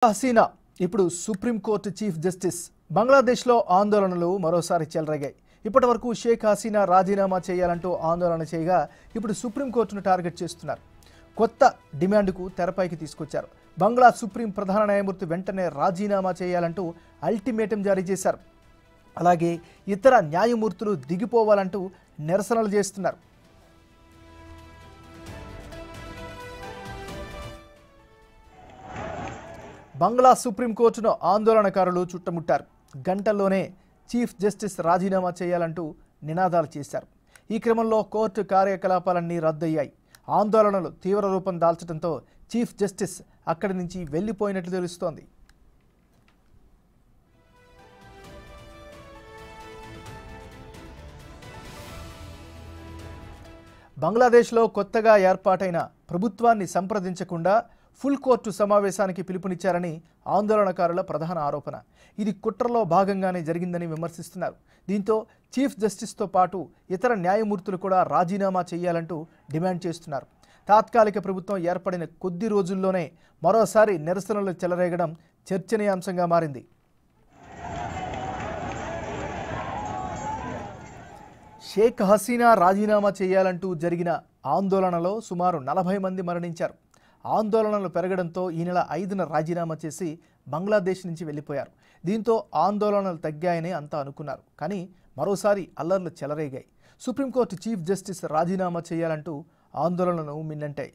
హసీనా ఇప్పుడు supreme court chief justice. బంగ్లాదేశ్లో ఆందోళనలు మరోసారి చెలరేగాయి. ఇప్పటివరకు షేక్ హసీనా రాజీనామా చేయాలంటూ ఆందోళన చేయగా ఇప్పుడు సుప్రీంకోర్టును టార్గెట్ చేస్తున్నారు. కొత్త డిమాండ్కు తెరపైకి తీసుకొచ్చారు. బంగ్లా సుప్రీం ప్రధాన న్యాయమూర్తి వెంటనే రాజీనామా చేయాలంటూ అల్టిమేటం జారీ చేశారు. అలాగే ఇతర న్యాయమూర్తులు దిగిపోవాలంటూ నిరసనలు చేస్తున్నారు. బంగ్లా సుప్రీంకోర్టును ఆందోళనకారులు చుట్టుముట్టారు. గంటల్లోనే చీఫ్ జస్టిస్ రాజీనామా చేయాలంటూ నినాదాలు చేశారు. ఈ క్రమంలో కోర్టు కార్యకలాపాలన్నీ రద్దయ్యాయి. ఆందోళనలు తీవ్ర రూపం దాల్చడంతో చీఫ్ జస్టిస్ అక్కడి నుంచి వెళ్లిపోయినట్లు తెలుస్తోంది. బంగ్లాదేశ్లో కొత్తగా ఏర్పాటైన ప్రభుత్వాన్ని సంప్రదించకుండా ఫుల్ కోర్టు సమావేశానికి పిలుపునిచ్చారని ఆందోళనకారుల ప్రధాన ఆరోపణ. ఇది కుట్రలో భాగంగానే జరిగిందని విమర్శిస్తున్నారు. దీంతో చీఫ్ జస్టిస్తో పాటు ఇతర న్యాయమూర్తులు కూడా రాజీనామా చేయాలంటూ డిమాండ్ చేస్తున్నారు. తాత్కాలిక ప్రభుత్వం ఏర్పడిన కొద్ది రోజుల్లోనే మరోసారి నిరసనలు చెలరేగడం చర్చనీయాంశంగా మారింది. షేక్ హసీనా రాజీనామా చేయాలంటూ జరిగిన ఆందోళనలో సుమారు 40 మంది మరణించారు. ఆందోళనలు పెరగడంతో ఈ నెల 5న రాజీనామా చేసి బంగ్లాదేశ్ నుంచి వెళ్ళిపోయారు. దీంతో ఆందోళనలు తగ్గాయని అంతా అనుకున్నారు. కానీ మరోసారి అల్లర్లు చెలరేగాయి. సుప్రీంకోర్టు చీఫ్ జస్టిస్ రాజీనామా చేయాలంటూ ఆందోళనలు మిన్నంటాయి.